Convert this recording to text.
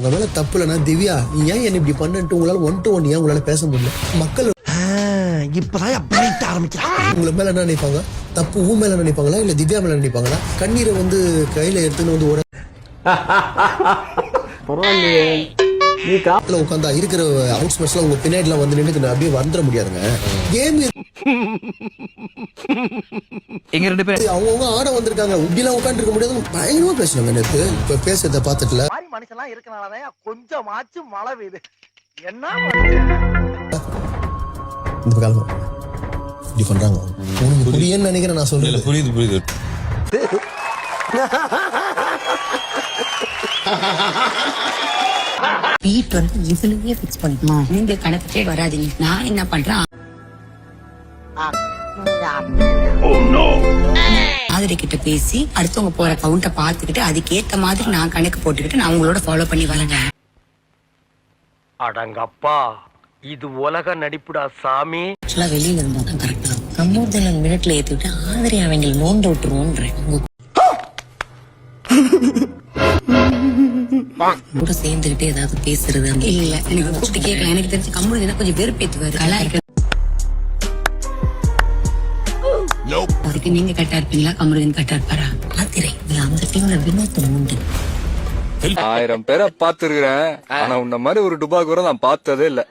உங்க மேல தப்பு இல்லைன்னா திவ்யா நீ ஏன் என்ன இப்படி பண்ணிட்டு உங்களால 1 to 1 ஏன் உங்களால பேச முடியல? மக்கள் இப்பதான் பேச ஆரம்பிக்கிறாங்க. உங்களை மேல என்ன நினைப்பாங்க? தப்பு உன் மேல நினைப்பாங்களா இல்ல திவ்யா மேல நினைப்பாங்களா? கண்ணீரை வந்து கையில எடுத்துன்னு வந்து ஒரு பரவாயில்லையே நீ காத்துல உட்காந்தா இருக்கிற அவுட்ஸ்பர்ஸ் எல்லாம் உங்க பின்னாடிலாம் வந்து நின்று அப்படியே வந்துட முடியாதுங்க. கேம் எங்க 2 பேர் அவங்க ஆட வந்திருக்காங்க, இப்படிலாம் உட்காந்து இருக்க முடியாது. பயங்கரமா பேசுவாங்க நேத்து. இப்ப பேசுறத பாத்துட்டுல மனுஷன்லாம் இருக்கனாலதான் கொஞ்சமாச்சும் மழை பெய்யுது. என்ன இந்த காலம் இப்படி பண்றாங்க. உனக்கு புரியுன்னு நினைக்கிறேன் நான் சொல்றேன். புரியுது. வீட் வந்து இதுலயே ஃபிக்ஸ் பண்ணுமா? நீங்க கணக்குட்டே வராதீங்க. நான் என்ன பண்றேன், மாதிரி கிட்ட பேசி அடுத்தவங்க போற கவுண்ட பாத்துக்கிட்டு அதுக்கேத்த மாதிரி நான் கணக்கு போட்டுக்கிட்டு நான் உங்களோட ஃபாலோ பண்ணி வரேங்க. அடங்கப்பா, இது உலக நடிப்புடா சாமி. வெளியில இருந்தா தான் கரெக்டா இருக்கும். சம்பூர்த்தில மினிட்ல ஏத்திவிட்டு ஆதரி அவங்க நோண்ட விட்டுருவோன்றேன். கூட சேர்ந்துகிட்டு ஏதாவது பேசுறது இல்ல. எனக்கு கூப்பிட்டு கேட்கல. எனக்கு தெரிஞ்சு கம்முனு கொஞ்சம் வெறுப்பேத்துவாரு. அதுக்கு நீங்க கட்டா இருப்பீங்களா, கமருதீன் கட்டா இருப்பாரா? ஆத்திரை அந்த டீம்ல வினோத்தம் உண்டு. 1000 பேரை பாத்துருக்கிறேன், ஆனா உன்ன மாதிரி ஒரு டுபாக்கூரை நான் பார்த்ததே இல்ல.